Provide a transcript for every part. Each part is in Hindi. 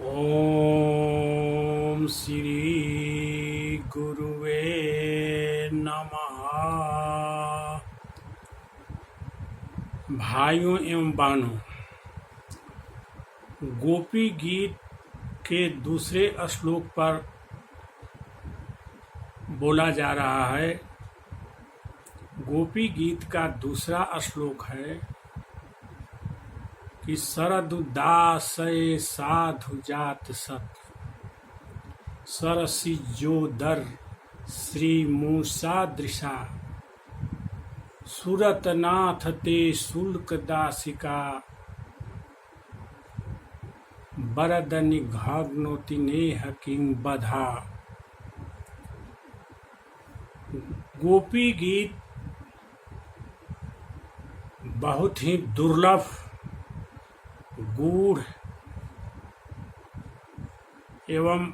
ओम श्री गुरुवे नमः। भाइयों एवं बहनों, गोपी गीत के दूसरे श्लोक पर बोला जा रहा है। गोपी गीत का दूसरा श्लोक है कि शरदुदासय साधु जात सत सरसिजोदर श्री मूसा दृशा सुरतनाथ ते शुल्क दासिका बरद निघाग्नोति नेह किंग बधा। गोपी गीत बहुत ही दुर्लभ, गूढ़ एवं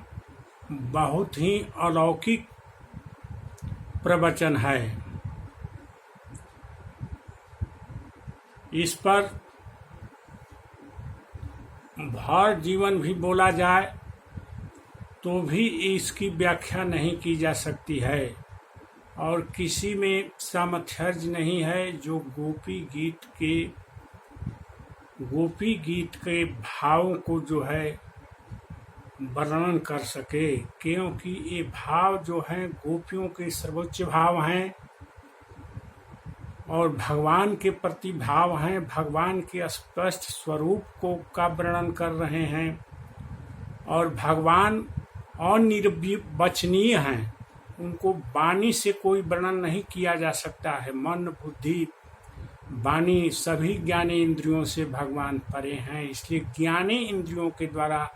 बहुत ही अलौकिक प्रवचन है। इस पर भर जीवन भी बोला जाए तो भी इसकी व्याख्या नहीं की जा सकती है और किसी में सामर्थ्य नहीं है जो गोपी गीत के भावों को जो है वर्णन कर सके, क्योंकि ये भाव जो हैं गोपियों के सर्वोच्च भाव हैं और भगवान के प्रति भाव हैं, भगवान के स्पष्ट स्वरूप को का वर्णन कर रहे हैं और भगवान अनिर्वचनीय हैं। उनको वाणी से कोई वर्णन नहीं किया जा सकता है। मन बुद्धि वाणी सभी ज्ञानी इंद्रियों से भगवान परे हैं, इसलिए ज्ञानी इंद्रियों के द्वारा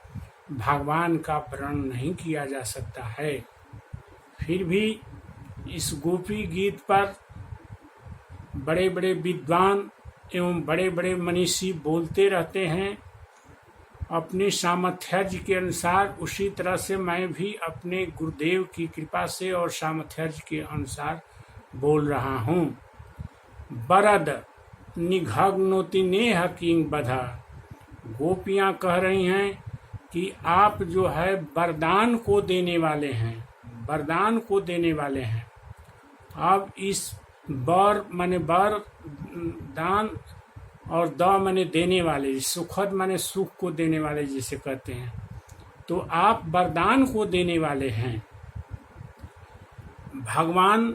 भगवान का वर्णन नहीं किया जा सकता है। फिर भी इस गोपी गीत पर बड़े बड़े विद्वान एवं बड़े बड़े मनीषी बोलते रहते हैं अपने सामर्थ्य के अनुसार। उसी तरह से मैं भी अपने गुरुदेव की कृपा से और सामर्थ्य के अनुसार बोल रहा हूँ। बरद निघग्नोति नेह किंग बधा। गोपियाँ कह रही हैं कि आप जो है वरदान को देने वाले हैं, वरदान को देने वाले हैं। अब इस वर माने वर दान और द माने देने वाले, सुखद माने सुख को देने वाले जिसे कहते हैं, तो आप वरदान को देने वाले हैं। भगवान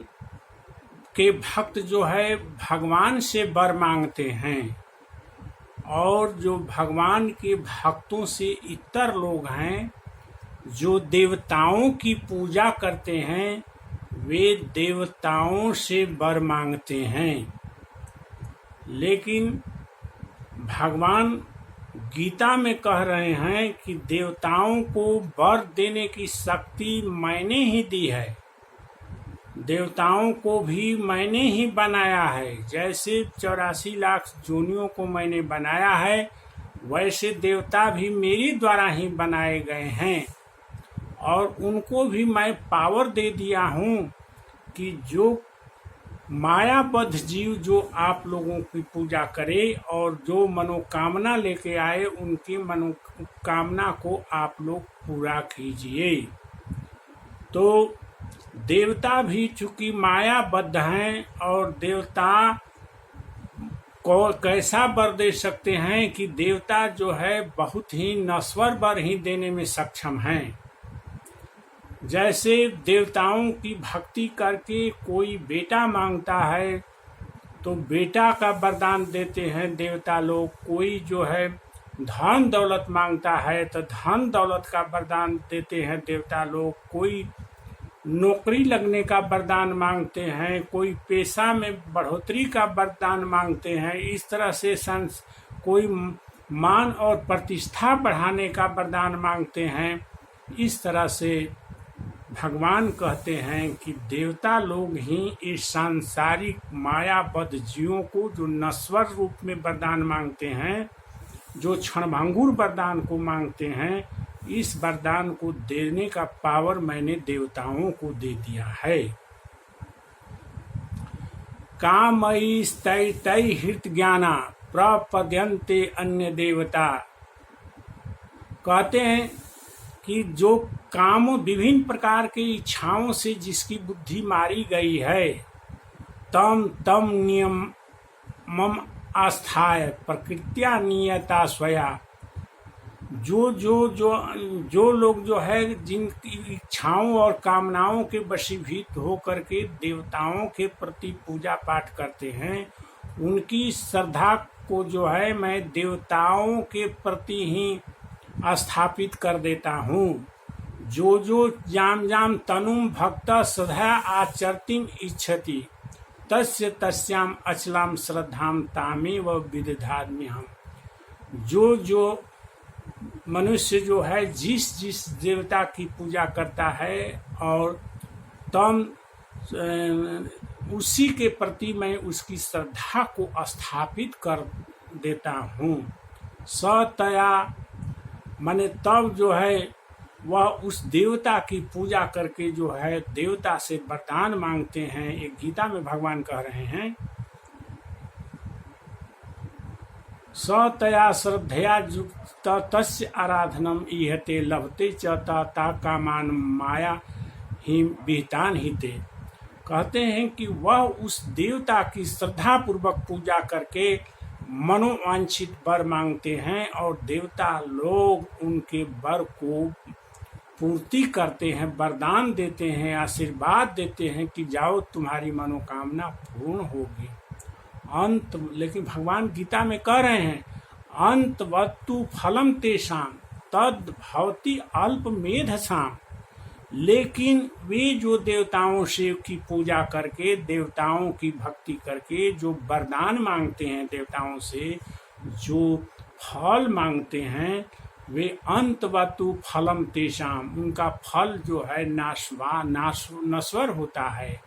के भक्त जो है भगवान से वर मांगते हैं और जो भगवान के भक्तों से इतर लोग हैं जो देवताओं की पूजा करते हैं, वे देवताओं से वर मांगते हैं। लेकिन भगवान गीता में कह रहे हैं कि देवताओं को वर देने की शक्ति मैंने ही दी है, देवताओं को भी मैंने ही बनाया है। जैसे 84 लाख जोनियों को मैंने बनाया है, वैसे देवता भी मेरे द्वारा ही बनाए गए हैं और उनको भी मैं पावर दे दिया हूँ कि जो मायाबद्ध जीव जो आप लोगों की पूजा करे और जो मनोकामना लेके आए, उनकी मनोकामना को आप लोग पूरा कीजिए। तो देवता भी चूंकि मायाबद्ध हैं और देवता को कैसा वर दे सकते हैं कि देवता जो है बहुत ही नश्वर वर ही देने में सक्षम हैं। जैसे देवताओं की भक्ति करके कोई बेटा मांगता है तो बेटा का वरदान देते हैं देवता लोग। कोई जो है धन दौलत मांगता है तो धन दौलत का वरदान देते हैं देवता लोग। कोई नौकरी लगने का वरदान मांगते हैं, कोई पेशा में बढ़ोतरी का वरदान मांगते हैं। इस तरह से कोई मान और प्रतिष्ठा बढ़ाने का वरदान मांगते हैं। इस तरह से भगवान कहते हैं कि देवता लोग ही इस सांसारिक मायाबद्ध जीवों को जो नश्वर रूप में वरदान मांगते हैं, जो क्षणभंगुर वरदान को मांगते हैं, इस वरदान को देने का पावर मैंने देवताओं को दे दिया है। कामयी तै हृत ज्ञाना प्रपद्यन्ते अन्य देवता। कहते हैं कि जो काम विभिन्न प्रकार की इच्छाओं से जिसकी बुद्धि मारी गई है, तम तम नियमम आस्थाय प्रकृत्या नियता स्वया, जो लोग जो है जिनकी इच्छाओं और कामनाओं के वशीभूत होकर के देवताओं के प्रति पूजा पाठ करते हैं, उनकी श्रद्धा को जो है मैं देवताओं के प्रति ही स्थापित कर देता हूँ। जो जाम जाम तनुम भक्त श्रद्धा आचरतिम इच्छति तस्य तस्याम अचलाम श्रद्धाम तामेव विदधामि हम। जो मनुष्य जो है जिस देवता की पूजा करता है और तम उसी के प्रति मैं उसकी श्रद्धा को स्थापित कर देता हूँ। सतया माने तब जो है वह उस देवता की पूजा करके जो है देवता से वरदान मांगते हैं। एक गीता में भगवान कह रहे हैं, सतया श्रद्धया युक्त तस्य आराधनम इहते लभते च ता कामान माया ही विहितान हिते। कहते हैं कि वह उस देवता की श्रद्धा पूर्वक पूजा करके मनोवांछित वर मांगते हैं और देवता लोग उनके वर को पूर्ति करते हैं, वरदान देते हैं, आशीर्वाद देते हैं कि जाओ तुम्हारी मनोकामना पूर्ण होगी। लेकिन भगवान गीता में कह रहे हैं, अंतवत्तु फलम तेषाम तद भवति अल्पमेधसाम। लेकिन वे जो देवताओं से की पूजा करके देवताओं की भक्ति करके जो वरदान मांगते हैं, देवताओं से जो फल मांगते हैं, वे अंतवतु फलम तेषाम, उनका फल जो है नश्वर होता है।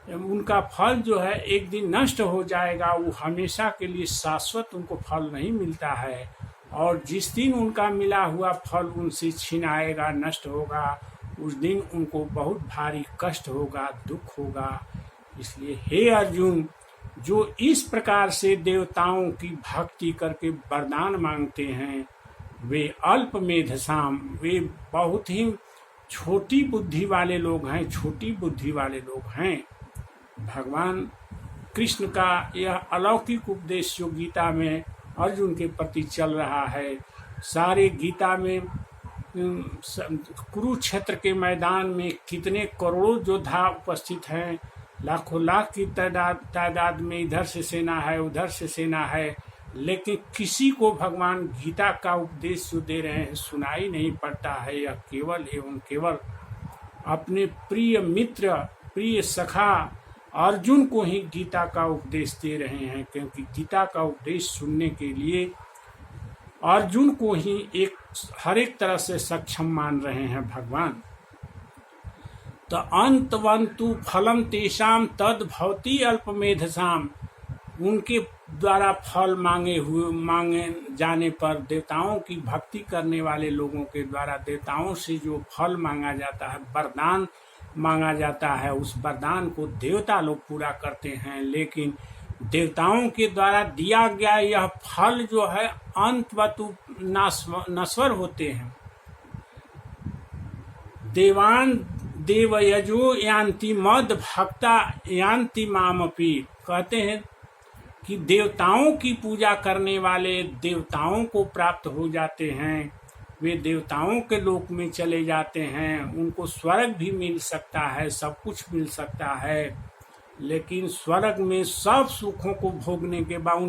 उनका फल जो है एक दिन नष्ट हो जाएगा, वो हमेशा के लिए शाश्वत उनको फल नहीं मिलता है। और जिस दिन उनका मिला हुआ फल उनसे छिनाएगा, नष्ट होगा, उस दिन उनको बहुत भारी कष्ट होगा, दुख होगा। इसलिए हे अर्जुन, जो इस प्रकार से देवताओं की भक्ति करके वरदान मांगते हैं, वे अल्प मेधसाम, वे बहुत ही छोटी बुद्धि वाले लोग हैं, छोटी बुद्धि वाले लोग हैं। भगवान कृष्ण का यह अलौकिक उपदेश जो गीता में अर्जुन के प्रति चल रहा है, सारे गीता में कुरुक्षेत्र के मैदान में कितने करोड़ों योद्धा उपस्थित हैं, लाखों लाख की तादाद में इधर से सेना है, उधर से सेना है, लेकिन किसी को भगवान गीता का उपदेश जो दे रहे हैं सुनाई नहीं पड़ता है। यह केवल एवं केवल अपने प्रिय मित्र, प्रिय सखा अर्जुन को ही गीता का उपदेश दे रहे हैं, क्योंकि गीता का उपदेश सुनने के लिए अर्जुन को ही हर एक तरह से सक्षम मान रहे हैं भगवान। तो अंतवंतु फलम तेषाम तद भवति अल्पमेधसाम, उनके द्वारा फल मांगे जाने पर देवताओं की भक्ति करने वाले लोगों के द्वारा देवताओं से जो फल मांगा जाता है, वरदान मांगा जाता है, उस वरदान को देवता लोग पूरा करते हैं। लेकिन देवताओं के द्वारा दिया गया यह फल जो है अंतवतु नश्वर होते हैं। देवान देवयजो यान्ति मद भक्ता यान्ति मामपि। कहते हैं कि देवताओं की पूजा करने वाले देवताओं को प्राप्त हो जाते हैं, वे देवताओं के लोक में चले जाते हैं, उनको स्वर्ग भी मिल सकता है, सब कुछ मिल सकता है। लेकिन स्वर्ग में सब सुखों को भोगने के बाद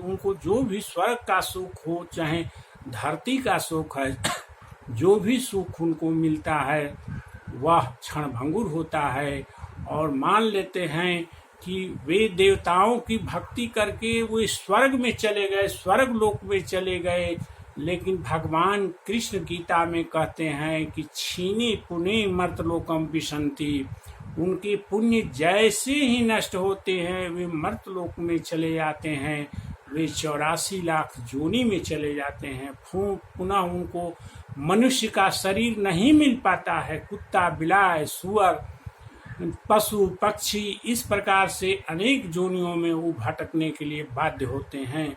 उनको जो भी स्वर्ग का सुख हो, चाहे धरती का सुख है, जो भी सुख उनको मिलता है वह क्षणभंगुर होता है। और मान लेते हैं कि वे देवताओं की भक्ति करके वे स्वर्ग में चले गए, स्वर्ग लोक में चले गए। लेकिन भगवान कृष्ण गीता में कहते हैं कि छीने पुण्य मर्तलोकम विशंति, उनके पुण्य जैसे ही नष्ट होते हैं वे मर्तलोक में चले जाते हैं, वे 84 लाख जोनी में चले जाते हैं। पुनः उनको मनुष्य का शरीर नहीं मिल पाता है। कुत्ता, बिलाय, सुअर, पशु, पक्षी, इस प्रकार से अनेक जोनियों में वो भटकने के लिए बाध्य होते हैं।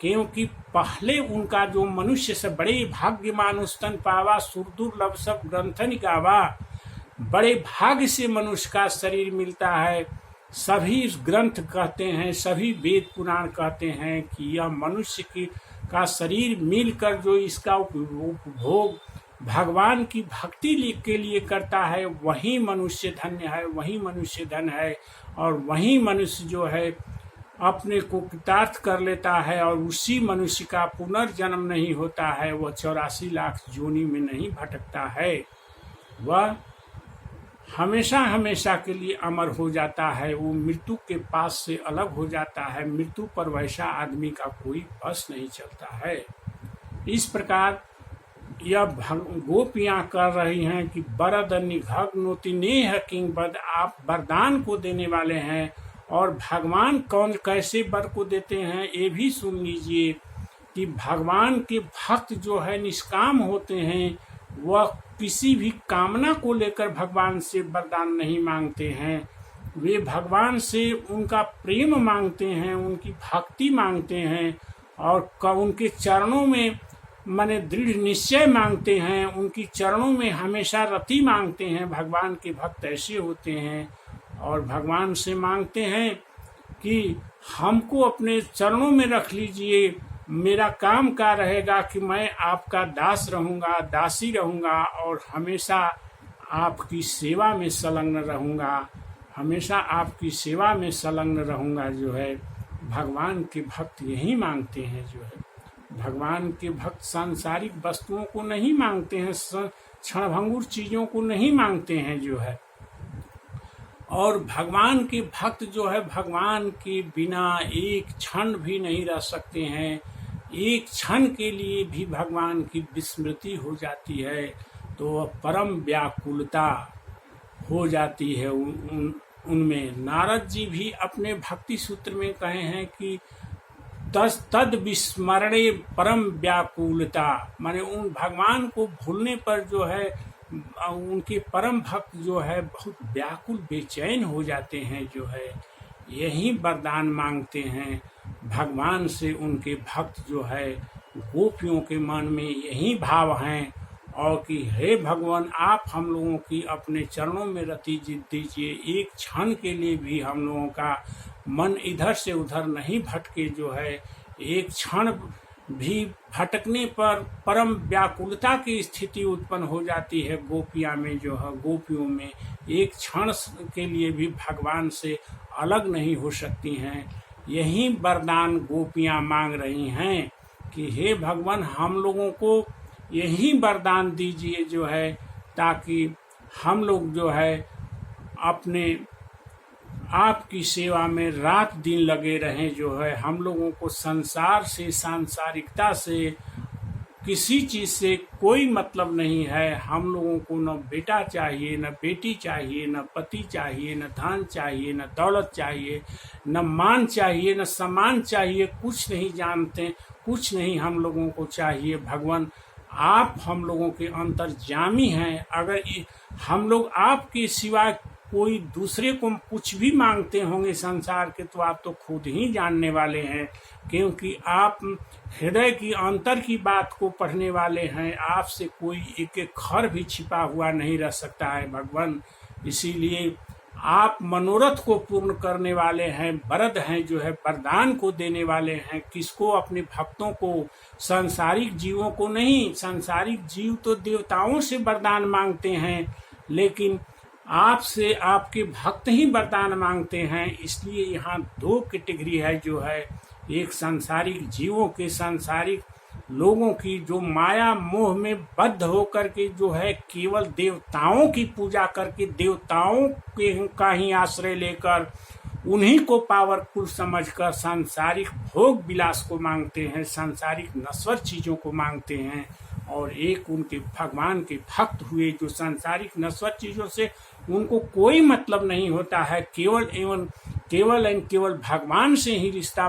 क्योंकि पहले उनका जो मनुष्य से बड़े भाग्यमान उस्तन पावा सुरदुर्लभ सब ग्रंथन गावा, बड़े भाग्य से मनुष्य का शरीर मिलता है। सभी ग्रंथ कहते हैं, सभी वेद पुराण कहते हैं कि यह मनुष्य का शरीर मिलकर जो इसका उपभोग भगवान की भक्ति के लिए करता है वही मनुष्य धन्य है, वही मनुष्य धन है। और वही मनुष्य जो है अपने को कृतार्थ कर लेता है और उसी मनुष्य का पुनर्जन्म नहीं होता है, वह 84 लाख योनि में नहीं भटकता है, वह हमेशा हमेशा के लिए अमर हो जाता है, वो मृत्यु के पास से अलग हो जाता है। मृत्यु पर वैसा आदमी का कोई बस नहीं चलता है। इस प्रकार यह गोपियां कर रही हैं कि बरद निघग्नोति नेह किंग बद, आप वरदान को देने वाले हैं और भगवान कौन कैसे वर को देते हैं ये भी सुन लीजिए कि भगवान के भक्त जो है निष्काम होते हैं, वह किसी भी कामना को लेकर भगवान से वरदान नहीं मांगते हैं। वे भगवान से उनका प्रेम मांगते हैं, उनकी भक्ति मांगते हैं और उनके चरणों में माने दृढ़ निश्चय मांगते हैं, उनकी चरणों में हमेशा रति मांगते हैं। भगवान के भक्त ऐसे होते हैं और भगवान से मांगते हैं कि हमको अपने चरणों में रख लीजिए, मेरा काम क्या रहेगा कि मैं आपका दास रहूँगा, दासी रहूँगा और हमेशा आपकी सेवा में संलग्न रहूँगा, हमेशा आपकी सेवा में संलग्न रहूँगा। जो है भगवान के भक्त यही मांगते हैं। जो है भगवान के भक्त सांसारिक वस्तुओं को नहीं मांगते हैं, क्षणभंगुर चीज़ों को नहीं मांगते हैं। जो है और भगवान के भक्त जो है भगवान के बिना एक क्षण भी नहीं रह सकते हैं। एक क्षण के लिए भी भगवान की विस्मृति हो जाती है तो वह परम व्याकुलता हो जाती है उनमें। नारद जी भी अपने भक्ति सूत्र में कहे हैं कि तद विस्मरणे परम व्याकुलता, माने उन भगवान को भूलने पर जो है उनके परम भक्त जो है बहुत व्याकुल बेचैन हो जाते हैं। जो है यही वरदान मांगते हैं भगवान से उनके भक्त जो है। गोपियों के मन में यही भाव हैं और कि हे भगवान आप हम लोगों की अपने चरणों में रति जीत दीजिए, एक क्षण के लिए भी हम लोगों का मन इधर से उधर नहीं भटके। जो है एक क्षण भी भटकने पर परम व्याकुलता की स्थिति उत्पन्न हो जाती है गोपिया में। जो है गोपियों में एक क्षण के लिए भी भगवान से अलग नहीं हो सकती हैं। यही वरदान गोपियां मांग रही हैं कि हे भगवान हम लोगों को यही वरदान दीजिए जो है, ताकि हम लोग जो है अपने आपकी सेवा में रात दिन लगे रहें। जो है हम लोगों को संसार से सांसारिकता से किसी चीज़ से कोई मतलब नहीं है। हम लोगों को न बेटा चाहिए, न बेटी चाहिए, न पति चाहिए, न धन चाहिए, न दौलत चाहिए, न मान चाहिए, न सम्मान चाहिए, कुछ नहीं जानते, कुछ नहीं हम लोगों को चाहिए। भगवान आप हम लोगों के अंतर्यामी हैं। अगर हम लोग आपके सिवा कोई दूसरे को कुछ भी मांगते होंगे संसार के तो आप तो खुद ही जानने वाले हैं, क्योंकि आप हृदय की अंतर की बात को पढ़ने वाले हैं। आपसे कोई एक एक खर भी छिपा हुआ नहीं रह सकता है भगवान। इसीलिए आप मनोरथ को पूर्ण करने वाले हैं, वरद हैं, जो है वरदान को देने वाले हैं। किसको? अपने भक्तों को, सांसारिक जीवों को नहीं। सांसारिक जीव तो देवताओं से वरदान मांगते हैं, लेकिन आपसे आपके भक्त ही वरदान मांगते हैं। इसलिए यहाँ दो कैटेगरी है जो है, एक सांसारिक जीवों के, सांसारिक लोगों की जो माया मोह में बद्ध होकर के जो है केवल देवताओं की पूजा करके देवताओं के का ही आश्रय लेकर उन्हीं को पावरफुल समझकर सांसारिक भोग विलास को मांगते हैं, सांसारिक नश्वर चीज़ों को मांगते हैं। और एक उनके भगवान के भक्त हुए जो सांसारिक नश्वर चीज़ों से उनको कोई मतलब नहीं होता है, केवल केवल भगवान से ही रिश्ता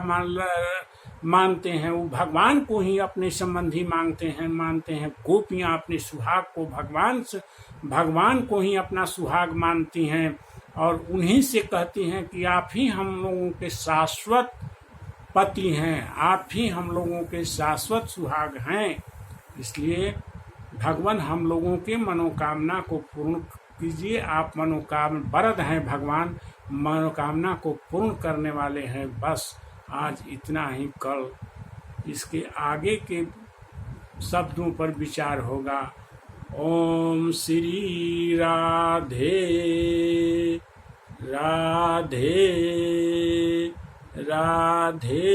मानते हैं। वो भगवान को ही अपने संबंधी मानते हैं। गोपियाँ अपने सुहाग को भगवान को ही अपना सुहाग मानती हैं और उन्हीं से कहती हैं कि आप ही हम लोगों के शाश्वत पति हैं, आप ही हम लोगों के शाश्वत सुहाग हैं। इसलिए भगवान हम लोगों के मनोकामना को पूर्ण कीजिए। आप मनोकामना वरद हैं, भगवान मनोकामना को पूर्ण करने वाले हैं। बस आज इतना ही, कल इसके आगे के शब्दों पर विचार होगा। ओम श्री राधे राधे राधे।